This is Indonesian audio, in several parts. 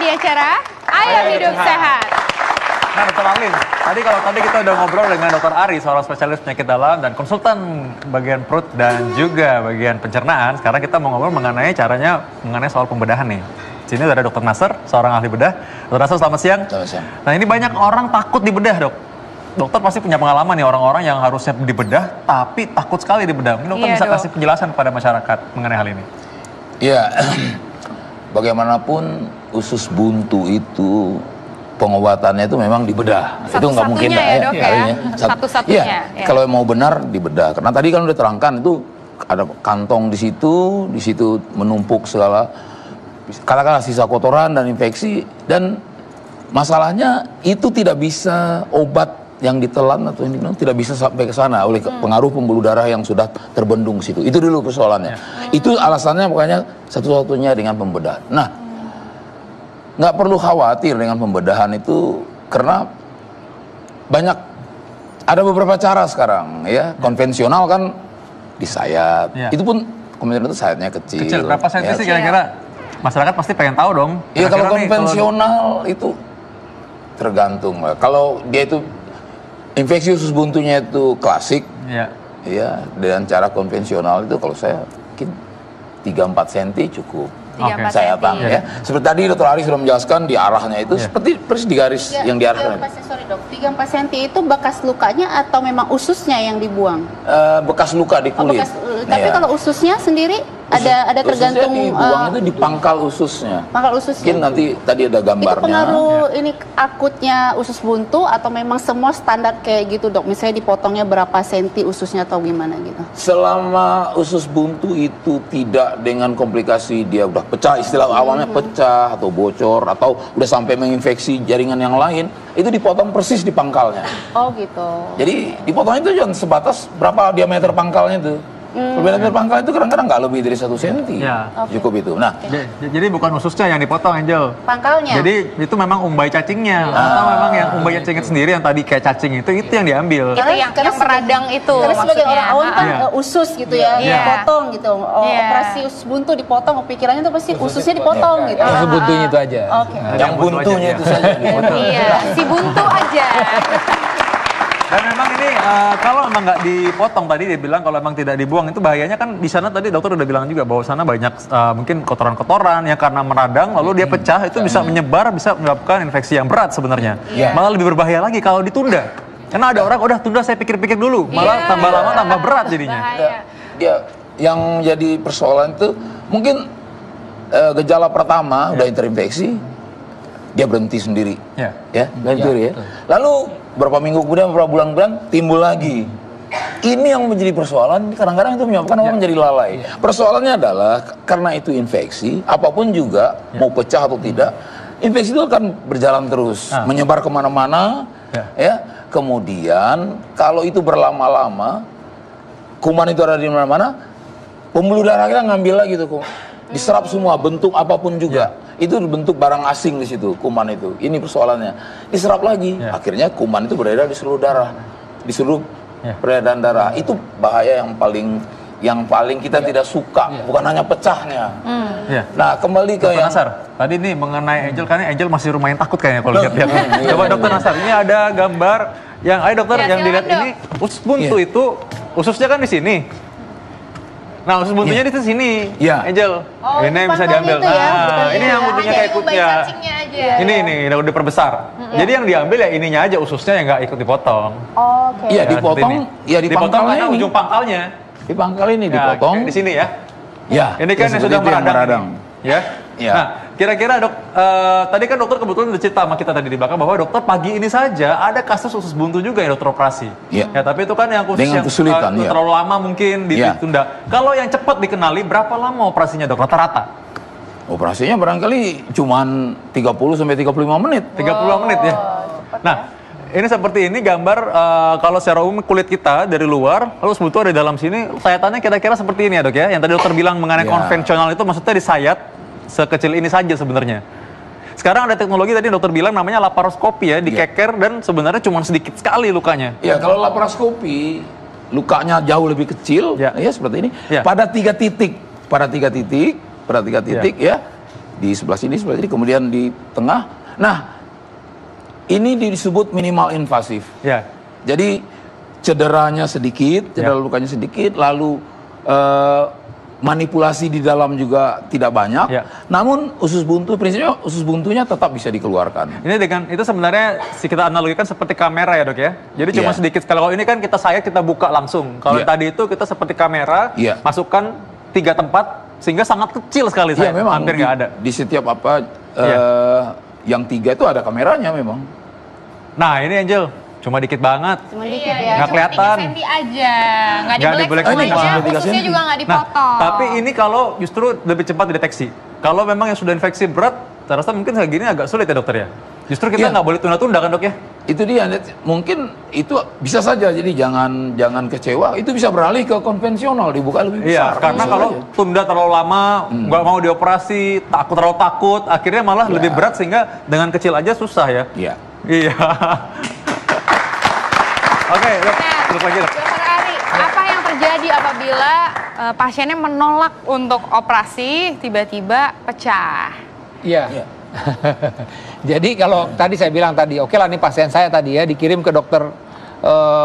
di acara Ayo Hidup Sehat. Nah, Dr. Alin, kalau tadi kita udah ngobrol dengan Dr. Ari, seorang spesialis penyakit dalam dan konsultan bagian perut dan juga bagian pencernaan. Sekarang kita mau ngobrol mengenai soal pembedahan nih. Sini ada Dr. Nasser, seorang ahli bedah. Dr. Nasser, selamat siang. Selamat siang. Nah, ini banyak orang takut dibedah, Dok. Dokter pasti punya pengalaman nih, orang-orang yang harusnya dibedah tapi takut sekali dibedah. Mungkin dokter bisa kasih penjelasan kepada masyarakat mengenai hal ini. Iya, bagaimanapun usus buntu itu pengobatannya itu memang dibedah. Itu nggak mungkin ya, Dok, ya? Satu-satunya. Ya, kalau mau benar dibedah. Karena tadi kan udah terangkan itu ada kantong di situ menumpuk segala katakanlah sisa kotoran dan infeksi, dan masalahnya itu tidak bisa obat yang ditelan atau yang diminum tidak bisa sampai ke sana oleh pengaruh pembuluh darah yang sudah terbendung situ. Itu dulu persoalannya. Itu alasannya makanya satu-satunya dengan pembedahan. Nah, nggak perlu khawatir dengan pembedahan itu karena ada beberapa cara sekarang ya. Konvensional kan disayat. Itu pun konvensional itu sayatnya kecil. Kecil, berapa senti sih kira-kira? Masyarakat pasti pengen tahu dong. Iya, kalau konvensional itu tergantung lah. Kalau dia itu infeksi usus buntunya itu klasik, ya dengan cara konvensional itu kalau saya mungkin 3-4 cm cukup. Sayatan ya. Seperti tadi Dr. Ari sudah menjelaskan di arahnya itu seperti persis di garis yang diarahkan. Sorry dok, 3-4 cm itu bekas lukanya atau memang ususnya yang dibuang? Bekas luka di kulit. Tapi kalau ususnya sendiri ada tergantung. Dibuang itu di pangkal ususnya. Pangkal ususnya. Mungkin nanti tadi ada gambarnya. Itu pengaruh ini akutnya usus buntu atau memang semua standar kayak gitu dok? Misalnya dipotongnya berapa senti ususnya atau gimana gitu? Selama usus buntu itu tidak dengan komplikasi dia udah pecah, istilah awalnya pecah atau bocor atau udah sampai menginfeksi jaringan yang lain, itu dipotong persis di pangkalnya. Oh gitu. Jadi dipotong itu jangan sebatas berapa diameter pangkalnya itu. Diameter pangkal itu kadang-kadang nggak lebih dari 1 cm. Cukup itu. Nah, jadi bukan ususnya yang dipotong, Angel. Pangkalnya. Jadi itu memang umbai cacingnya. Atau memang yang umbai cacingnya sendiri yang tadi kayak cacing itu yang diambil. Itu yang meradang itu. Karena sebagai orang awam kan usus gitu ya, dipotong gitu. Operasi usus buntu dipotong, pikirannya tuh pasti ususnya dipotong gitu. Usus buntunya itu aja. Oke. yang buntunya itu saja. Iya, si buntu aja. Dan memang ini kalau memang nggak dipotong, tadi dia bilang kalau memang tidak dibuang itu bahayanya kan di sana tadi dokter udah bilang juga bahwa sana banyak mungkin kotoran-kotoran yang karena meradang lalu dia pecah itu bisa menyebar, bisa menyebabkan infeksi yang berat sebenarnya. Malah lebih berbahaya lagi kalau ditunda. Karena ada orang udah tunda saya pikir-pikir dulu, malah tambah lama tambah berat jadinya. Ya, yang jadi persoalan itu mungkin gejala pertama udah terinfeksi, dia berhenti sendiri. Lalu berapa minggu kemudian, beberapa bulan-bulan timbul lagi. Ini yang menjadi persoalan, kadang-kadang itu menyebabkan orang menjadi lalai. Persoalannya adalah karena itu infeksi, apapun juga, mau pecah atau tidak, infeksi itu akan berjalan terus, menyebar kemana-mana, ya. Kemudian kalau itu berlama-lama, kuman itu ada di mana-mana, pembuluh darah kita ngambil lagi tuh, diserap semua, bentuk apapun juga. Itu bentuk barang asing di situ, kuman itu. Ini persoalannya. Diserap lagi. Akhirnya kuman itu beredar di seluruh darah. Di seluruh peredaran darah. Itu bahaya yang paling kita tidak suka, bukan hanya pecahnya. Nah, kembali ke yang Nasar. Tadi nih mengenai Angel, karena Angel masih lumayan takut kayaknya kalau lihat-lihat. Coba Dokter Nasar, ini ada gambar yang dokter yang dilihat ini usus buntu itu ususnya kan di sini. Nah, usus buntunya di sini, Angel. Ini yang bisa diambil. Nah, ini yang buntunya kayak ikutnya. Ini udah diperbesar. Jadi yang diambil ya ininya aja, ususnya yang nggak ikut dipotong. Iya, dipotong. Ya di pangkalnya ujung pangkalnya. Di pangkal ini dipotong. Di sini ya. Ya. Ini kan yang sudah meradang. Ya. Ya. Nah, kira-kira dok, tadi kan dokter kebetulan udah cerita sama kita tadi di belakang bahwa dokter pagi ini saja ada kasus usus buntu juga yang dokter operasi. Ya, tapi itu kan yang khusus dengan yang kesulitan, terlalu lama mungkin ditunda. Kalau yang cepat dikenali, berapa lama operasinya dok rata-rata? Operasinya barangkali cuman 30 sampai 35 menit. 35 menit ya. Nah, ini seperti ini gambar kalau secara umum kulit kita dari luar, lalu buntu ada di dalam sini, sayatannya kira-kira seperti ini ya dok ya. Yang tadi dokter bilang mengenai konvensional itu maksudnya disayat sekecil ini saja sebenarnya. Sekarang ada teknologi tadi dokter bilang namanya laparoskopi ya, dikeker dan sebenarnya cuma sedikit sekali lukanya. Ya, kalau laparoskopi lukanya jauh lebih kecil, ya seperti ini. Pada 3 titik, ya, di sebelah sini, kemudian di tengah. Nah, ini disebut minimal invasif. Ya. Jadi cederanya sedikit, cedera lukanya sedikit, lalu manipulasi di dalam juga tidak banyak. Ya. Namun prinsipnya usus buntunya tetap bisa dikeluarkan. Ini dengan itu sebenarnya kita analogikan seperti kamera ya dok ya. Jadi cuma sedikit. Kalau ini kan kita kita buka langsung. Kalau tadi itu kita seperti kamera, masukkan 3 tempat sehingga sangat kecil sekali memang hampir nggak ada. Di setiap yang 3 itu ada kameranya memang. Nah ini Angel. Cuma dikit banget. Cuma dikit ya. Nggak kelihatan. 3 senti aja. Nggak dibelek semuanya. semua. Khususnya juga nggak dipotong. Nah, tapi ini kalau justru lebih cepat dideteksi. Kalau memang yang sudah infeksi berat, saya rasa mungkin kayak gini agak sulit ya dokter ya. Justru kita nggak boleh tunda-tunda kan dok ya? Itu dia, mungkin itu bisa saja. Jadi jangan kecewa. Itu bisa beralih ke konvensional, dibuka lebih besar. Iya, karena kalau tunda terlalu lama, nggak mau dioperasi, terlalu takut, akhirnya malah lebih berat sehingga dengan kecil aja susah ya. Iya. Iya. Oke, dok. Terus lagi dok. Dokter Ari, apa yang terjadi apabila pasiennya menolak untuk operasi tiba-tiba pecah? Iya. Jadi kalau tadi saya bilang tadi, oke lah nih pasien saya tadi ya dikirim ke dokter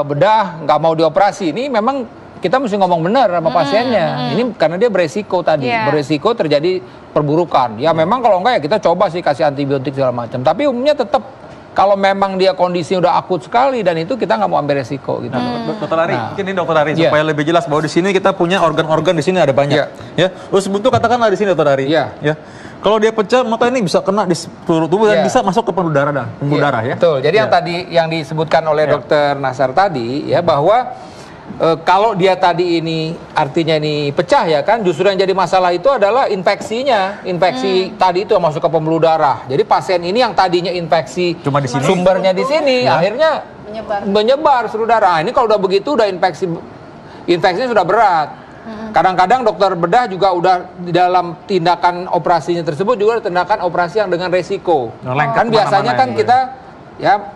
bedah, nggak mau dioperasi. Ini memang kita mesti ngomong benar sama pasiennya. Ini karena dia beresiko tadi, beresiko terjadi perburukan. Ya memang kalau enggak ya kita coba sih kasih antibiotik segala macam. Tapi umumnya tetap kalau memang dia kondisinya udah akut sekali dan itu kita nggak mau ambil resiko gitu. Dokter Ari, mungkin ini dokter Ari supaya lebih jelas bahwa di sini kita punya organ-organ di sini ada banyak. Ya, usus buntu katakanlah di sini dokter Ari. Ya. Kalau dia pecah, maka ini bisa kena di seluruh tubuh dan bisa masuk ke pembuluh darah ya. Betul. Jadi yang tadi yang disebutkan oleh dokter Nasar tadi ya bahwa kalau dia tadi ini artinya ini pecah ya kan, justru yang jadi masalah itu adalah infeksinya. Infeksi tadi itu yang masuk ke pembuluh darah. Jadi pasien ini yang tadinya infeksi cuma di sini, sumbernya di sini, akhirnya menyebar seluruh darah. Ini kalau udah begitu udah infeksinya sudah berat. Kadang-kadang dokter bedah juga udah di dalam tindakan operasinya tersebut juga ada tindakan operasi yang dengan resiko. Kan biasanya kan kita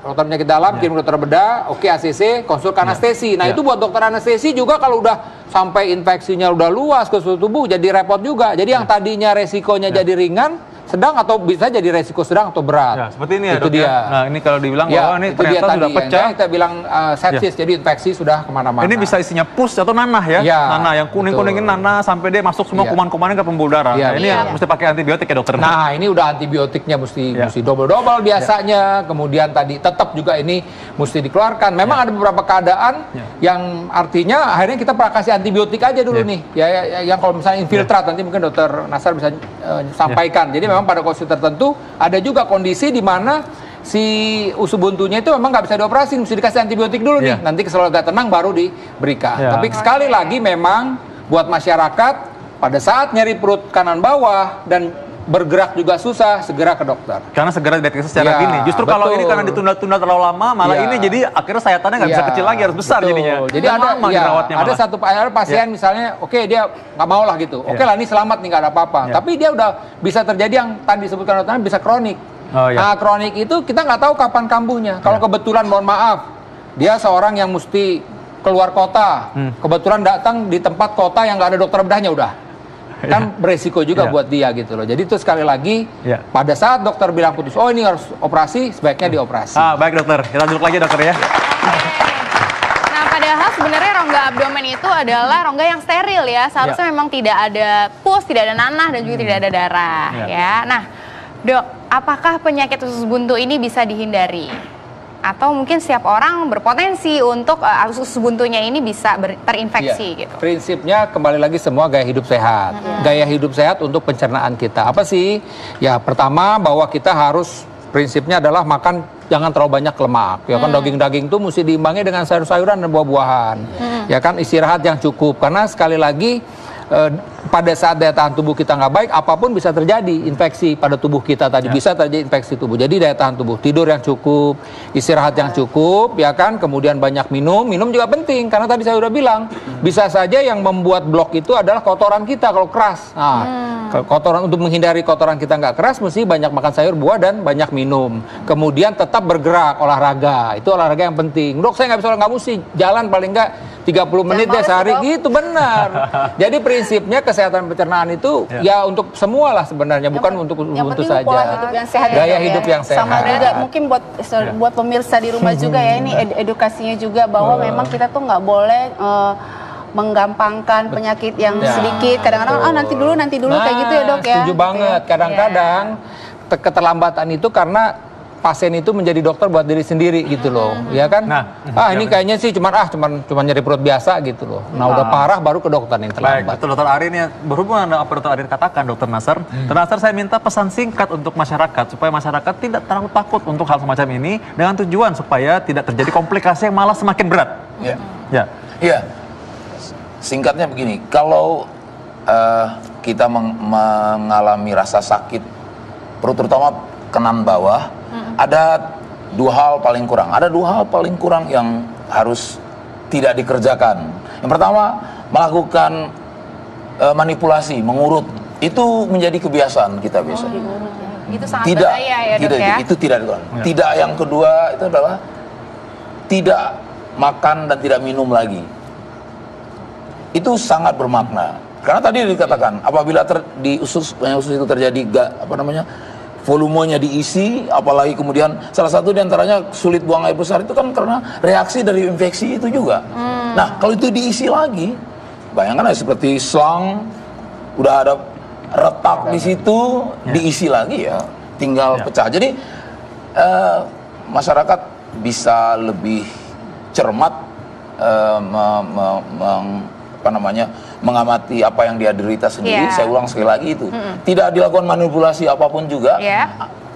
dokter penyakit dalam kirim dokter bedah, ACC, konsul ke anestesi. Nah itu buat dokter anestesi juga kalau udah sampai infeksinya udah luas ke seluruh tubuh jadi repot juga. Jadi yang tadinya resikonya jadi ringan, sedang atau bisa jadi resiko sedang atau berat. Ya, seperti ini ya itu dok dia. ya. Nah ini kalau dibilang bahwa ini ternyata sudah pecah. Kita bilang sepsis, jadi infeksi sudah kemana-mana. Ini bisa isinya pus atau nanah ya. Nanah yang kuning-kuningin nanah sampai dia masuk semua kuman-kumannya ke pembuluh darah. Nah, ini yang mesti pakai antibiotik ya dokter. Nah ini udah antibiotiknya mesti double-double biasanya. Kemudian tadi tetap juga ini mesti dikeluarkan. Memang ada beberapa keadaan yang artinya akhirnya kita kasih antibiotik aja dulu nih. Yang kalau misalnya infiltrat nanti mungkin dokter Nasar bisa sampaikan. Jadi memang pada kondisi tertentu ada juga kondisi di mana si usus buntunya itu memang nggak bisa dioperasi, mesti dikasih antibiotik dulu nih. Nanti kalau agak tenang baru diberikan. Tapi sekali lagi memang buat masyarakat pada saat nyeri perut kanan bawah dan bergerak juga susah, segera ke dokter. Karena segera dideteksi secara dini. Justru kalau ini karena ditunda-tunda terlalu lama, malah ini jadi akhirnya sayatannya nggak bisa kecil lagi, harus besar jadinya. Jadi ada satu pasien misalnya, dia nggak mau lah gitu. Lah ini selamat nih nggak ada apa-apa. Tapi dia udah bisa terjadi yang tadi disebutkan dokter bisa kronik. Nah kronik itu kita nggak tahu kapan kambuhnya. Kalau kebetulan mohon maaf, dia seorang yang mesti keluar kota, kebetulan datang di tempat kota yang nggak ada dokter bedahnya udah. Kan beresiko juga buat dia gitu loh. Jadi itu sekali lagi pada saat dokter bilang putus, ini harus operasi, sebaiknya dioperasi. Baik dokter, kita duduk lagi dokter ya. Nah padahal sebenarnya rongga abdomen itu adalah rongga yang steril ya. Seharusnya memang tidak ada pus, tidak ada nanah dan juga tidak ada darah ya. Nah dok, apakah penyakit usus buntu ini bisa dihindari? Atau mungkin setiap orang berpotensi untuk usus buntunya ini bisa terinfeksi gitu. Prinsipnya kembali lagi semua gaya hidup sehat. Gaya hidup sehat untuk pencernaan kita. Apa sih? Ya pertama bahwa kita harus prinsipnya adalah makan jangan terlalu banyak lemak. Ya kan daging-daging itu mesti diimbangi dengan sayur-sayuran dan buah-buahan. Ya kan istirahat yang cukup karena sekali lagi pada saat daya tahan tubuh kita nggak baik, apapun bisa terjadi infeksi pada tubuh kita tadi bisa terjadi infeksi tubuh. Jadi daya tahan tubuh, tidur yang cukup, istirahat yang cukup, ya kan. Kemudian banyak minum juga penting karena tadi saya udah bilang bisa saja yang membuat blok itu adalah kotoran kita kalau keras. Nah, kotoran untuk menghindari kotoran kita nggak keras, mesti banyak makan sayur, buah dan banyak minum. Kemudian tetap bergerak, olahraga, itu olahraga yang penting. Dok, saya nggak bisa nggak mesti jalan paling nggak 30 menit deh males, sehari Dok. gitu, benar. Jadi prinsipnya kesehatan pencernaan itu ya untuk semua lah sebenarnya, bukan untuk yang buntu penting pola saja. hidup yang sehat ya, Gaya Dok, hidup yang sehat. Sama juga mungkin buat pemirsa di rumah juga ya, ini edukasinya juga bahwa memang kita tuh nggak boleh menggampangkan penyakit yang sedikit. Kadang-kadang nanti dulu kayak gitu ya, Dok ya. Setuju banget. Kadang-kadang keterlambatan itu karena pasien itu menjadi dokter buat diri sendiri gitu loh, ya kan? Ini kayaknya sih cuman nyeri perut biasa gitu loh. Nah, udah parah baru ke dokter yang terlambat. Baik, betul Dokter Arin ya. Berhubungan dengan apa Dokter Arin katakan, Dokter Nasar. Dokter Nasar, saya minta pesan singkat untuk masyarakat supaya masyarakat tidak terlalu takut untuk hal semacam ini dengan tujuan supaya tidak terjadi komplikasi yang malah semakin berat. Iya. Singkatnya begini, kalau kita mengalami rasa sakit perut, terutama kanan bawah, ada dua hal paling kurang. Ada dua hal paling kurang yang harus tidak dikerjakan. Yang pertama, melakukan manipulasi, mengurut. Itu menjadi kebiasaan kita biasa. Itu sangat bahaya ya, Dok ya. Itu tidak dilakukan. Tidak, yang kedua itu adalah tidak makan dan tidak minum lagi. Itu sangat bermakna. Karena tadi dikatakan apabila di usus itu terjadi volumenya diisi, apalagi kemudian salah satu diantaranya sulit buang air besar itu kan karena reaksi dari infeksi itu juga. Nah, kalau itu diisi lagi, bayangkan seperti selang, udah ada retak di situ, diisi lagi ya, tinggal pecah. Jadi masyarakat bisa lebih cermat mengamati apa yang dia derita sendiri. Saya ulang sekali lagi itu. Tidak dilakukan manipulasi apapun juga.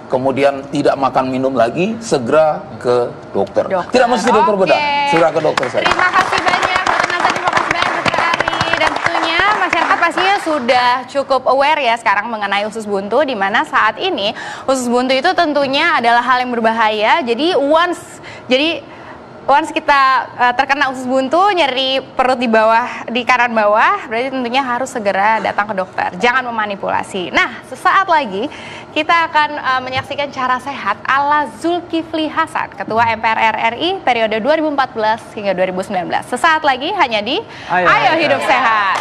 Kemudian tidak makan minum lagi, segera ke dokter. Tidak mesti dokter bedah, segera ke dokter saja. Terima kasih banyak Dokter Nasar, terima kasih banyak Dokter Ari. Dan tentunya masyarakat pastinya sudah cukup aware ya sekarang mengenai usus buntu, di mana saat ini usus buntu itu tentunya adalah hal yang berbahaya. Jadi once kita terkena usus buntu, nyeri perut di kanan bawah, berarti tentunya harus segera datang ke dokter. Jangan memanipulasi. Nah, sesaat lagi kita akan menyaksikan cara sehat ala Zulkifli Hasan, Ketua MPR RI periode 2014 hingga 2019. Sesaat lagi hanya di Ayo Hidup Sehat.